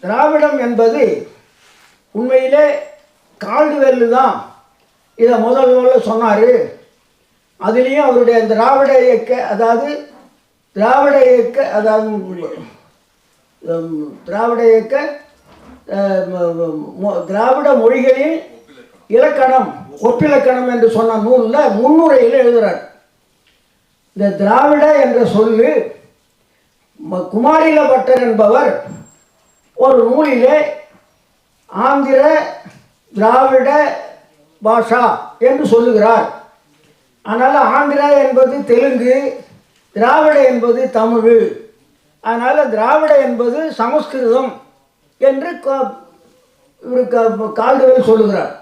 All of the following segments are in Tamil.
திராவிடம் என்பது உண்மையிலே கால்டுவெல்லு தான் இதை முதல்ல சொன்னார். அதுலேயும் அவருடைய திராவிட இயக்க அதாவது திராவிட மொழிகளின் இலக்கணம் ஒப்பிலக்கணம் என்று சொன்ன நூலில் முன்னுரையில் எழுதுகிறார். இந்த திராவிட என்ற சொல்லு குமாரில பட்டர் என்பவர் ஒரு நூலிலே ஆந்திர திராவிட பாஷா என்று சொல்லுகிறார். அதனால் ஆந்திரா என்பது தெலுங்கு, திராவிட என்பது தமிழ். அதனால் திராவிட என்பது சமஸ்கிருதம் என்று கால்டுவெல் சொல்லுகிறார்.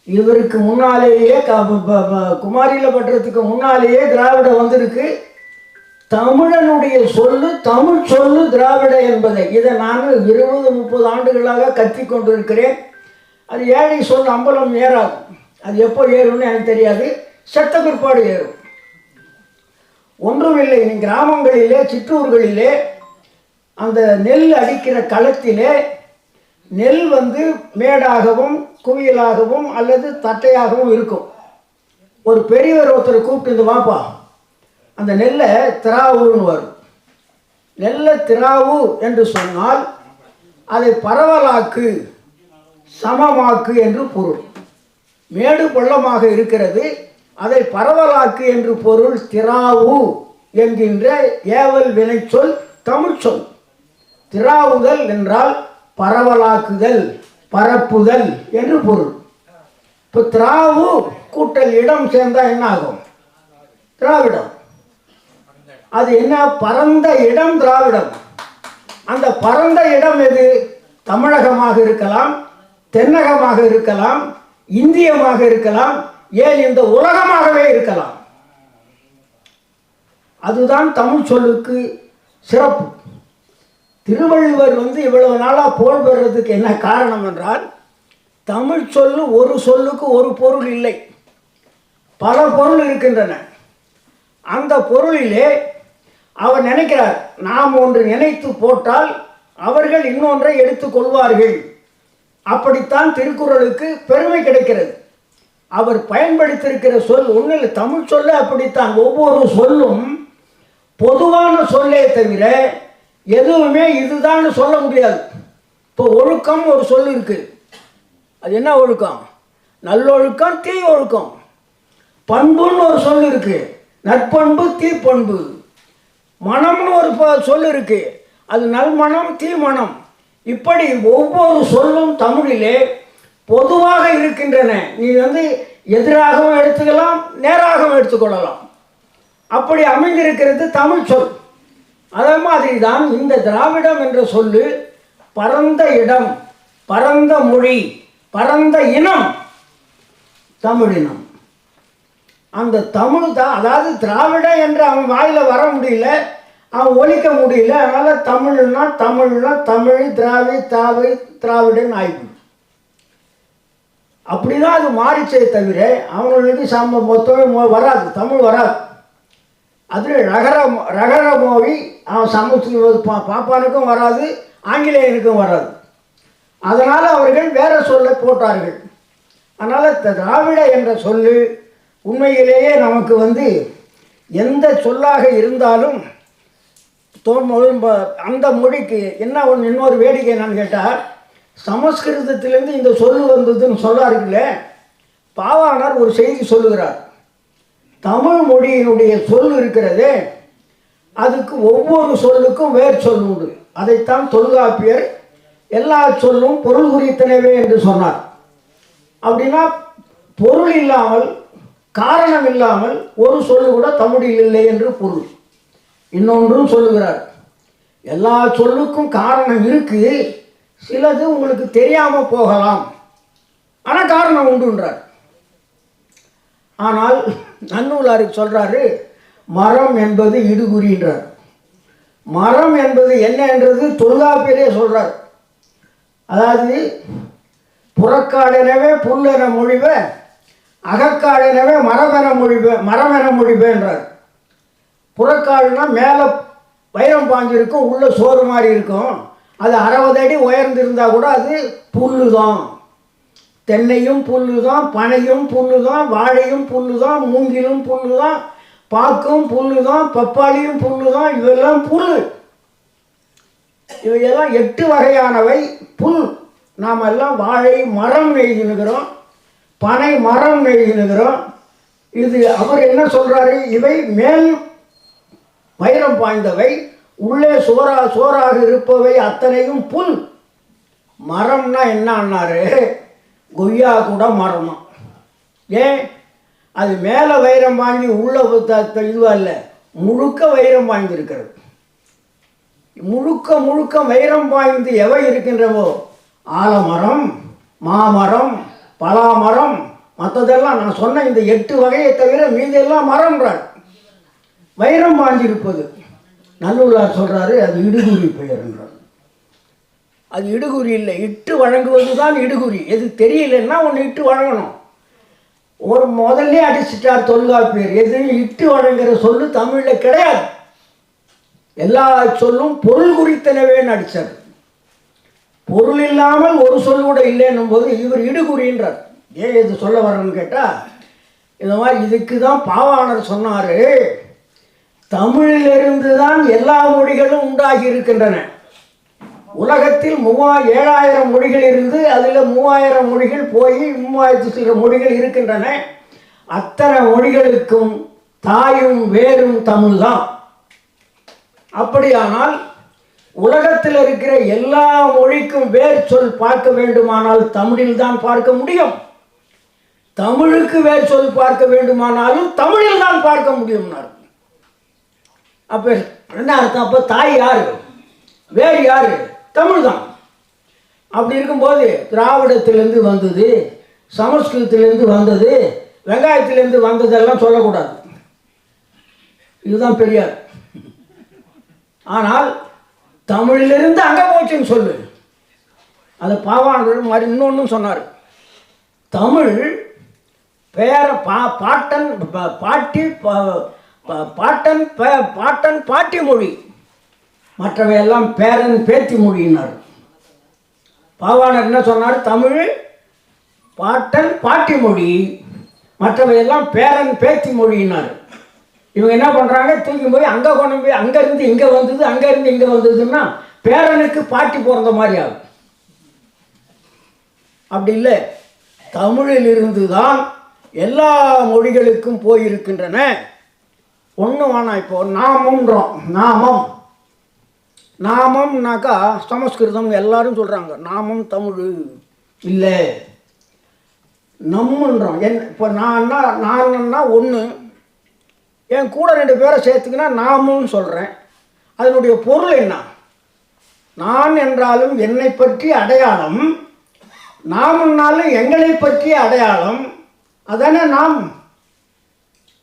இவருக்கு முன்னாலேயே குமாரில பட்டத்துக்கு முன்னாலேயே திராவிடம் வந்திருக்கு. தமிழனுடைய சொல்லு தமிழ் சொல்லு திராவிட என்பதை இதை நான் 20-30 ஆண்டுகளாக கத்தி கொண்டிருக்கிறேன். அது ஏழை சொல் அம்பலம் ஏறாது. அது எப்போ ஏறும்னு எனக்கு தெரியாது. செத்த பிற்பாடு ஏறும். ஒன்றுமில்லை, கிராமங்களிலே சிற்றூர்களிலே அந்த நெல் அடிக்கிற களத்திலே நெல் மேடாகவும் குவியலாகவும் அல்லது தட்டையாகவும் இருக்கும். ஒரு பெரியவர் ஒருத்தர் கூப்பிட்டு இந்த வாப்பா அந்த நெல்லை திராவுன்னு வரும். நெல்லை திராவு என்று சொன்னால் அதை பரவலாக்கு சமமாக்கு என்று பொருள். மேடு பள்ளமாக இருக்கிறது, அதை பரவலாக்கு என்று பொருள். திராவு என்கின்ற ஏவல் வினைச்சொல் தமிழ் சொல். திராவுதல் என்றால் பரவலாக்குதல் பரப்புதல் என்று பொருள். இப்போ திராவு கூட்டல் இடம் சேர்ந்தால் என்ன ஆகும்? திராவிடம். அது என்ன? பரந்த இடம் திராவிடம். அந்த பரந்த இடம் எது? தமிழகமாக இருக்கலாம், தென்னகமாக இருக்கலாம், இந்தியமாக இருக்கலாம், ஏன் இந்த உலகமாகவே இருக்கலாம். அதுதான் தமிழ் சொல்லுக்கு சிறப்பு. திருவள்ளுவர் இவ்வளவு நாளாக புகழ் பெறுறதுக்கு என்ன காரணம் என்றால், தமிழ் சொல்லு ஒரு சொல்லுக்கு ஒரு பொருள் இல்லை, பல பொருள் இருக்கின்றன. அந்த பொருளிலே அவர் நினைக்கிறார், நாம் ஒன்று நினைத்து போட்டால் அவர்கள் இன்னொன்றை எடுத்துக்கொள்வார்கள். அப்படித்தான் திருக்குறளுக்கு பெருமை கிடைக்கிறது. அவர் பயன்படுத்தியிருக்கிற சொல் ஒன்றில் தமிழ் சொல்ல அப்படித்தான். ஒவ்வொரு சொல்லும் பொதுவான சொல்லே தவிர எதுவுமே இதுதான் சொல்ல முடியாது. இப்போ ஒழுக்கம் ஒரு சொல் இருக்கு. அது என்ன ஒழுக்கம்? நல்லொழுக்கம், தீ ஒழுக்கம். பண்புன்னு ஒரு சொல் இருக்கு, நற்பண்பு தீப்பண்பு. மனம்னு ஒரு சொல் இருக்கு, அது நல்மணம் தீமணம். இப்படி ஒவ்வொரு சொல்லும் தமிழிலே பொதுவாக இருக்கின்றன. நீ எதிராகவும் எடுத்துக்கலாம், நேராகவும் எடுத்துக்கொள்ளலாம். அப்படி அமைந்திருக்கிறது தமிழ் சொல். அதே மாதிரி தான் இந்த திராவிடம் என்ற சொல்லு பரந்த இடம், பரந்த மொழி, பரந்த இனம், தமிழினம். அந்த தமிழ் தான், அதாவது திராவிட என்று அவன் வாயில் வர முடியல, அவன் ஒழிக்க முடியல. அதனால் தமிழ்னா தமிழ், திராவிடன் ஆயிடும். அப்படிதான் அது மாறிச்சே தவிர அவங்களுக்கு மொத்தமே வராது, தமிழ் வராது. அது ரகர மொழி. அவன் பாப்பானுக்கும் வராது, ஆங்கிலேயனுக்கும் வராது. அதனால் அவர்கள் வேற சொல்ல போட்டார்கள். அதனால் திராவிட என்ற சொல்லு உண்மையிலேயே நமக்கு எந்த சொல்லாக இருந்தாலும் அந்த மொழிக்கு என்ன இன்னொரு வேடிக்கை என்னன்னு கேட்டால், சமஸ்கிருதத்திலேருந்து இந்த சொல் வந்ததுன்னு சொல்லாருங்களே. பாவாணர் ஒரு செய்தி சொல்லுகிறார். தமிழ் மொழியினுடைய சொல் இருக்கிறதே, அதுக்கு ஒவ்வொரு சொல்லுக்கும் வேர் சொல் உண்டு. அதைத்தான் தொல்காப்பியர் எல்லா சொல்லும் பொருள் குறித்தனவே என்று சொன்னார். அப்படின்னா பொருள் இல்லாமல், காரணம் இல்லாமல் ஒரு சொல்லு கூட தமிழில் இல்லை என்று பொருள். இன்னொன்றும் சொல்லுகிறார், எல்லா சொல்லுக்கும் காரணம் இருக்கு, சிலது உங்களுக்கு தெரியாமல் போகலாம், ஆனால் காரணம் உண்டுன்றார். ஆனால் நன்னூலாருக்கு சொல்கிறாரு, மரம் என்பது இடுகுறின்றார். மரம் என்பது என்ன என்றது தொல்காப்பியரே சொல்கிறார். அதாவது புறக்காடெனவே புல்லென மொழிப, அகக்காடெனவே மரமென மொழிபேன்றார். புறக்காடுனா மேலே வைரம் பாஞ்சிருக்கும், உள்ள சோறு மாதிரி இருக்கும். அது 60 அடி உயர்ந்திருந்தால் கூட அது புல்லு தான். தென்னையும் புல்லு தான், பனையும் புல்லு தான், வாழையும் புல்லு தான், மூங்கிலும் புல்லு தான், பாக்கும் புல்லு தான், பப்பாளியும் புல்லு தான். இதெல்லாம் புல். இவையெல்லாம் 8 வகையானவை புல். நாம் எல்லாம் வாழை மரம் எழுதினுக்கிறோம், பனை மரம் எழுதினுக்கிறோம். இது அவர் என்ன சொல்கிறாரு? இவை மேல் வைரம் பாய்ந்தவை, உள்ளே சோறாக இருப்பவை அத்தனையும் புல். மரம்னா என்னன்னாரு? கொய்யா கூட மரம். ஏன்? அது மேலே வைரம் வாங்கி உள்ள இதுவாக இல்லை, முழுக்க வைரம் வாங்கியிருக்கிறது. முழுக்க வைரம் வாய்ந்து எவை இருக்கின்றவோ, ஆலமரம், மாமரம், பலாமரம், மற்றதெல்லாம் நான் சொன்ன இந்த 8 வகையை தவிர மீதெல்லாம் மரம்ன்றார். வைரம் வாங்கியிருப்பது. நல்லூரார் சொல்கிறாரு, அது இடுகுறி பெயர் என்றார். அது இடுகுறி இல்லை, இட்டு வழங்குவது தான் இடுகுறி. எது தெரியலன்னா ஒன்று இட்டு வழங்கணும். ஒரு முதல்ல அடிச்சிட்டார் தொல்காப்பியர். எது இட்டு வழங்குற சொல்லு தமிழில் கிடையாது. எல்லா சொல்லும் பொருள் குறித்தனவேன்னு அடித்தார். பொருள் இல்லாமல் ஒரு சொல் கூட இல்லைன்னும் போது இவர் இடுகுறின்றார். ஏன் இது சொல்ல வர்றேன்னு கேட்டால், இந்த மாதிரி இதுக்கு தான் பாவாணர் சொன்னார், தமிழிலிருந்து தான் எல்லா மொழிகளும் உண்டாகி இருக்கின்றன. உலகத்தில் 7000 மொழிகள் இருந்து அதில் 3000 மொழிகள் போய் 3000 சில மொழிகள் இருக்கின்றன. அத்தனை மொழிகளுக்கும் தாயும் வேரும் தமிழ் தான். அப்படியானால் உலகத்தில் இருக்கிற எல்லா மொழிக்கும் வேர் சொல் பார்க்க வேண்டுமானால் தமிழில் தான் பார்க்க முடியும். தமிழுக்கு வேர் சொல் பார்க்க வேண்டுமானாலும் தமிழில் தான் பார்க்க முடியும்னார். அப்போ என்ன அர்த்தம்? அப்போ தாய் யாரு, வேறு யாரு? தமிழ் தான். அப்படி இருக்கும்போது திராவிடத்திலேருந்து வந்தது, சமஸ்கிருதத்திலேருந்து வந்தது, வெங்காயத்திலேருந்து வந்ததெல்லாம் சொல்லக்கூடாது. இதுதான் பெரியார். ஆனால் தமிழிலிருந்து அங்கே போச்சுன்னு சொல்லு. அது பாவாணர் மாதிரி இன்னொன்றும் சொன்னார். தமிழ் பேர பாட்டன் பாட்டி பாட்டன் பாட்டன் பாட்டி மொழி, மற்றவையெல்லாம் பேரன் பேத்தி மொழியினார். பாவாணர் என்ன சொன்னார்? தமிழ் பாட்டன் பாட்டி மொழி, மற்றவையெல்லாம் பேரன் பேத்தி மொழியினார். இவங்க என்ன பண்ணுறாங்க? தூக்கி போய் அங்கே கொண்டு போய் அங்கேருந்து இங்கே வந்தது, அங்கேருந்து இங்கே வந்ததுன்னா பேரனுக்கு பாட்டி பிறந்த மாதிரி ஆகும். அப்படி இல்லை, தமிழிலிருந்து தான் எல்லா மொழிகளுக்கும் போயிருக்கின்றன. ஒன்று வேணாம். இப்போ நாமம்ன்றோம். நாமம்னாக்கா சமஸ்கிருதம் எல்லாரும் சொல்கிறாங்க, நாமம் தமிழ் இல்லை. நம்மன்றோம். இப்போ நான்னா ஒன்று, என் கூட 2 பேரை சேர்த்துக்கினா நாமுன்னு சொல்கிறேன். அதனுடைய பொருள் என்ன? நான் என்றாலும் என்னை பற்றி அடையாளம், நாமுன்னாலும் எங்களை பற்றிய அடையாளம். அதானே நாம்.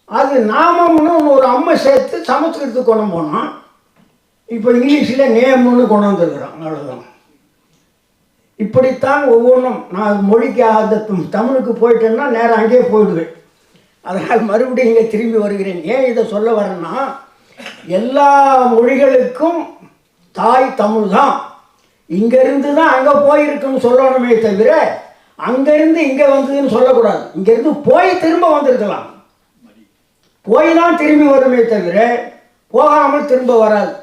அது நாமம்னு ஒரு அம்மை சேர்த்து சமஸ்கிருதத்துக்கு கொண்டு போனோம். இப்போ இங்கிலீஷில் நேம்னு கொண்டு வந்துருக்குறோம். அவ்வளோதான். இப்படித்தான் ஒவ்வொன்றும். நான் மொழிக்கு அந்த தமிழுக்கு போயிட்டேன்னா நேரம் அங்கேயே போயிடுவேன். அதனால் மறுபடியும் இங்கே திரும்பி வருகிறேன். ஏன் இதை சொல்ல வரேன்னா, எல்லா மொழிகளுக்கும் தாய் தமிழ் தான். இங்கேருந்து தான் அங்கே போயிருக்குன்னு சொல்லணுமே தவிர அங்கேருந்து இங்கே வந்ததுன்னு சொல்லக்கூடாது. இங்கேருந்து போய் திரும்ப வந்திருக்கலாம். போய் தான் திரும்பி வருமே தவிர போகாமல் திரும்ப வராது.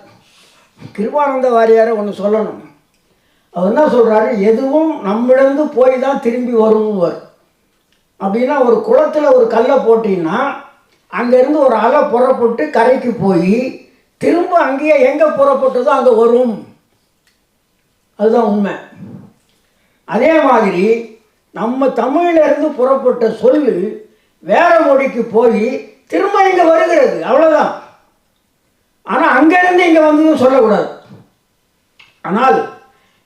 கிருபானந்த வாரியாரை ஒன்று சொல்லணும். அவர் என்ன சொல்கிறாரு? எதுவும் நம்மிடந்து போய் தான் திரும்பி வரும்வர். அப்படின்னா ஒரு குளத்தில் ஒரு கல்லை போட்டிங்கன்னா அங்கேருந்து ஒரு அலை புறப்பட்டு கரைக்கு போய் திரும்ப அங்கேயே எங்கே புறப்பட்டதோ அங்கே வரும். அதுதான் உண்மை. அதே மாதிரி நம்ம தமிழிலிருந்து புறப்பட்ட சொல்லு வேற மொழிக்கு போய் திரும்ப இங்கே வருகிறது. அவ்வளோதான். ஆனால் அங்கேருந்து இங்கே வந்ததும் சொல்லக்கூடாது. ஆனால்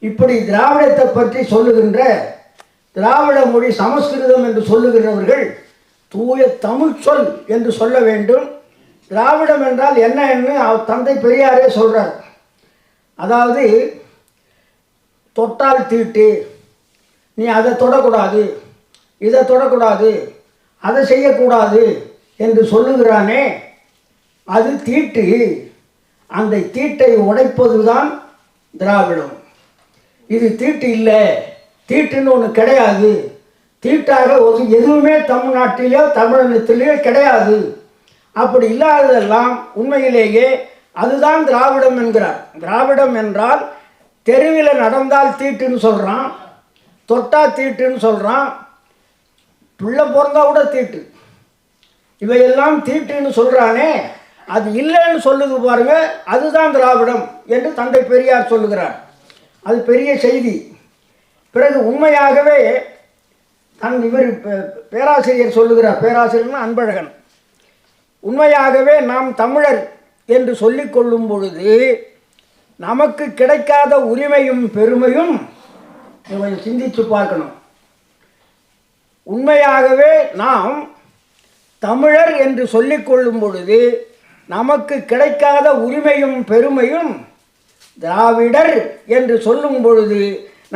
இப்படி திராவிடத்தை பற்றி சொல்லுகின்ற திராவிட மொழி சமஸ்கிருதம் என்று சொல்லுகிறவர்கள் தூய தமிழ் சொல் என்று சொல்ல வேண்டும். திராவிடம் என்றால் என்ன என்று தந்தை பெரியாரே சொல்கிறார். அதாவது தொட்டால் தீட்டு, நீ அதை தொடக்கூடாது, இதை தொடக்கூடாது, அதை செய்யக்கூடாது என்று சொல்லுகிறானே, அது தீட்டு. அந்த தீட்டை உடைப்பது தான் திராவிடம். இது தீட்டு இல்லை, தீட்டுன்னு ஒன்று கிடையாது, தீட்டாக எதுவுமே தமிழ்நாட்டிலேயோ தமிழகத்திலேயோ கிடையாது, அப்படி இல்லாததெல்லாம் உண்மையிலேயே அதுதான் திராவிடம் என்கிறார். திராவிடம் என்றால் தெருவில் நடந்தால் தீட்டுன்னு சொல்கிறான், தொட்டா தீட்டுன்னு சொல்கிறான், பிள்ளை பிறந்தா கூட தீட்டு, இவையெல்லாம் தீட்டுன்னு சொல்கிறானே, அது இல்லைன்னு சொல்லுது பாருங்க, அதுதான் திராவிடம் என்று தந்தை பெரியார் சொல்லுகிறார். அது பெரிய செய்தி. பிறகு உண்மையாகவே இவர் பேராசிரியர் சொல்லுகிறார், பேராசிரியர்னா அன்பழகன், உண்மையாகவே நாம் தமிழர் என்று சொல்லிக் கொள்ளும் பொழுது நமக்கு கிடைக்காத உரிமையும் பெருமையும் கொஞ்சம் சிந்தித்து பார்க்கணும். உண்மையாகவே நாம் தமிழர் என்று சொல்லிக் கொள்ளும் பொழுது நமக்கு கிடைக்காத உரிமையும் பெருமையும் திராவிடர் என்று சொல்லும் பொழுது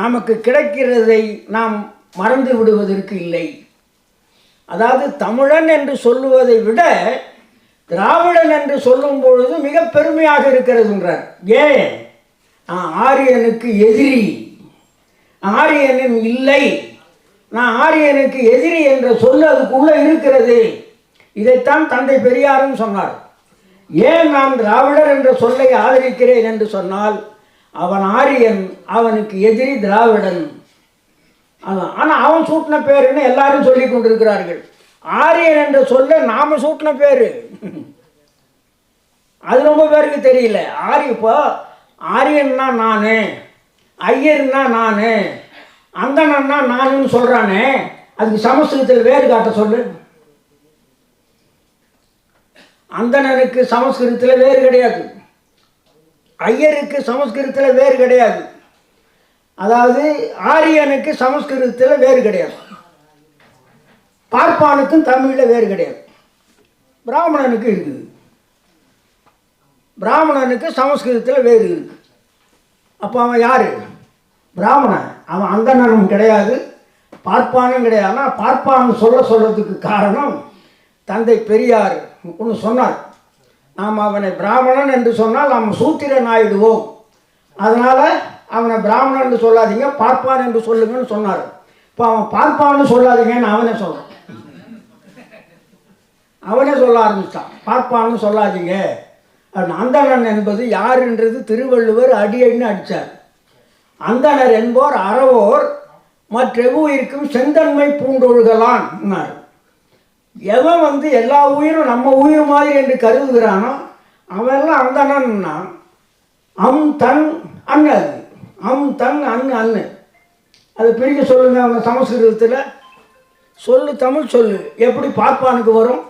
நமக்கு கிடைக்கிறதை நாம் மறந்து விடுவதற்கு இல்லை. அதாவது தமிழன் என்று சொல்லுவதை விட திராவிடன் என்று சொல்லும் பொழுது மிக பெருமையாக இருக்கிறதுன்றார். ஏன்? நான் ஆரியனுக்கு எதிரி, ஆரியனின் இல்லை, நான் ஆரியனுக்கு எதிரி என்ற சொல்லு அதுக்குள்ளே இருக்கிறது. இதைத்தான் தந்தை பெரியாரும் சொன்னார். ஏன் நான் திராவிடர் என்ற சொல்லை ஆதரிக்கிறேன் என்று சொன்னால், அவன் ஆரியன், அவனுக்கு எதிரி திராவிடன். ஆனால் அவன் சூட்டின பேருன்னு எல்லாரும் சொல்லி கொண்டிருக்கிறார்கள். ஆரியன் என்ற சொல்ல நாம சூட்டின பேரு, அது ரொம்ப பேருக்கு தெரியல. இப்போ ஆரியன்னா நானு, ஐயர்னா நானு, அந்தணன்னா நானுன்னு சொல்றானே, அதுக்கு சமஸ்கிருதத்தில் வேறு காட்ட சொல்லு. அந்தணனுக்கு சமஸ்கிருதத்தில் வேறு கிடையாது, ஐயருக்கு சமஸ்கிருதத்தில் வேறு கிடையாது, அதாவது ஆரியனுக்கு சமஸ்கிருதத்தில் வேறு கிடையாது, பார்ப்பானுக்கும் தமிழில் வேறு கிடையாது. பிராமணனுக்கு இருக்குது, பிராமணனுக்கு சமஸ்கிருதத்தில் வேறு இருக்குது. அப்போ அவன் யார்? பிராமணன். அவன் அந்தணனும் கிடையாது, பார்ப்பானும் கிடையாது. ஆனால் பார்ப்பான்னு சொல்றதுக்கு காரணம் தந்தை பெரியார் ஒன்று சொன்னார். நாம் அவனை பிராமணன் என்று சொன்னால் நாம் சூத்திரன் ஆயிடுவோம், அதனால் அவனை பிராமணன் என்று சொல்லாதீங்க, பார்ப்பான் என்று சொல்லுங்கன்னு சொன்னார். இப்போ அவன் பார்ப்பான்னு சொல்லாதீங்கன்னு அவனே சொல்கிறான், அவனே சொல்ல ஆரம்பித்தான், பார்ப்பான்னு சொல்லாதீங்க. அந்தணன் என்பது யாருன்றது திருவள்ளுவர் அடியடின்னு அடித்தார். அந்தணர் என்போர் அறவோர் மற்றெவ்வுயிருக்கும் செந்தன்மை பூண்டொழுகலான்னார். எவன் எல்லா உயிரும் நம்ம உயிர் மாதிரி என்று கருதுகிறானோ அவெல்லாம் அந்தணன்னா தன் அண்ணு, அது தன் அண்ணு. அது பிரிக்க சொல்லுங்க அவங்க சமஸ்கிருதத்தில் சொல்லு, தமிழ் சொல்லு எப்படி பார்ப்பானுக்கு வரும்?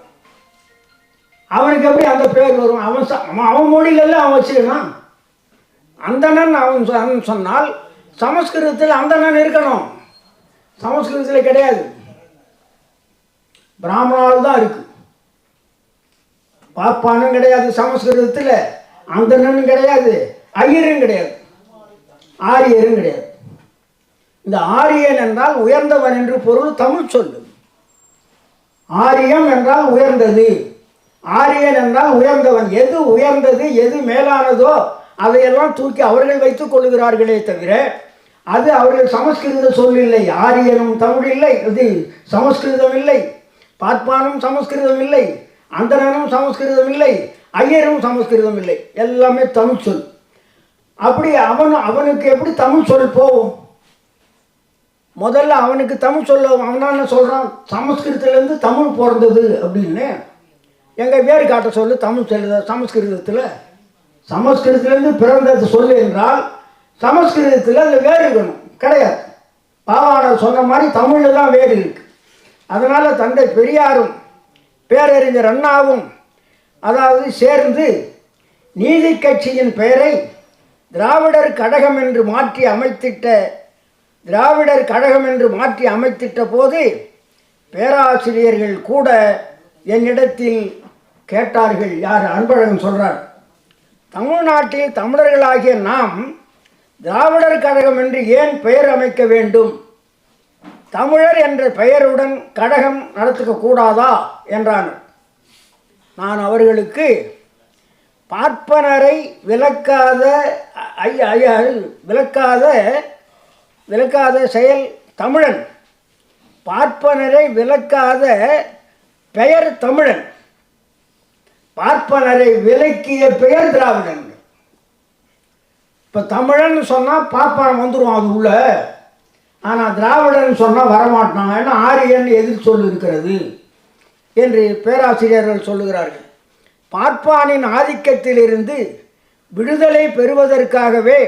அவனுக்கு எப்படி அந்த பேர் வரும்? அவன் மொழியில அவன் வச்சுக்கணும். அந்தணன் அவன் சொன்னால் சமஸ்கிருதத்தில் அந்தணன் இருக்கணும், சமஸ்கிருதத்தில் கிடையாது, பிராமணால் தான் இருக்கு. பார்ப்பானும் கிடையாது சமஸ்கிருதத்தில், அந்தணனும் கிடையாது, ஐயரும் கிடையாது, ஆரியரும் கிடையாது. இந்த ஆரியன் என்றால் உயர்ந்தவன் என்று பொருள் தமிழ் சொல்லு. ஆரியம் என்றால் உயர்ந்தது, ஆரியன் என்றால் உயர்ந்தவன். எது உயர்ந்தது, எது மேலானதோ அதையெல்லாம் தூக்கி அவர்கள் வைத்துக் கொள்ளுகிறார்களே தவிர அது அவர்கள் சமஸ்கிருத சொல் இல்லை. ஆரியனும் தமிழ் இல்லை, இது சமஸ்கிருதம் இல்லை, பார்ப்பானும் சமஸ்கிருதம் இல்லை, அந்தணனும் சமஸ்கிருதம் இல்லை, ஐயரும் சமஸ்கிருதம் இல்லை, எல்லாமே தமிழ் சொல். அப்படி அவனுக்கு எப்படி தமிழ் சொல் போகும்? முதல்ல அவனுக்கு தமிழ் சொல்ல அவனா என்ன சொல்கிறான்? சமஸ்கிருதத்துலேருந்து தமிழ் பிறந்தது அப்படின்னு எங்கள் வேறு காட்ட சொல்லு. தமிழ் சொல்லுத சமஸ்கிருதத்தில், சமஸ்கிருதத்துலேருந்து பிறந்தது சொல்லு என்றால் சமஸ்கிருதத்தில் அதில் வேறு இருக்கணும், கிடையாது. பாவாணர் சொன்ன மாதிரி தமிழில் தான் வேறு இருக்கு. அதனால் தந்தை பெரியாரும் பேரறிஞர் அண்ணாவும் அதாவது சேர்ந்து நீதி கட்சியின் பெயரை திராவிடர் கழகம் என்று மாற்றி அமைத்திட்ட போது பேராசிரியர்கள் கூட என்னிடத்தில் கேட்டார்கள். யார்? அன்பழகன் சொல்கிறார், தமிழ்நாட்டில் தமிழர்களாகிய நாம் திராவிடர் கழகம் என்று ஏன் பெயர் அமைக்க வேண்டும்? தமிழர் என்ற பெயருடன் கழகம் நடத்துக்க கூடாதா என்றான். நான் அவர்களுக்கு பார்ப்பனரை விலக்காத விளக்காத செயல் தமிழன், பார்ப்பனரை விளக்காத பெயர் தமிழன், பார்ப்பனரை விலக்கிய பெயர் திராவிடன். இப்போ தமிழன் சொன்னால் பார்ப்பனன் வந்துடுவான் அது உள்ள, ஆனால் திராவிடன் சொன்னால் வரமாட்டான். ஏன்னா ஆரியன் எதிர் சொல் இருக்கிறது என்று பேராசிரியர்கள் சொல்லுகிறார்கள். பார்ப்பானின் ஆதிக்கத்திலிருந்து விடுதலை பெறுவதற்காகவே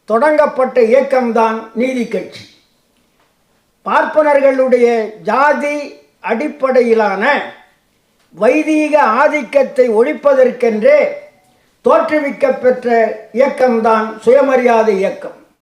தொடங்கப்பட்ட இயக்கம்தான் நீதி கட்சி. பார்ப்பனர்களுடைய ஜாதி அடிப்படையிலான வைதீக ஆதிக்கத்தை ஒழிப்பதற்கென்றே தோற்றுவிக்கப்பெற்ற இயக்கம்தான் சுயமரியாதை இயக்கம்.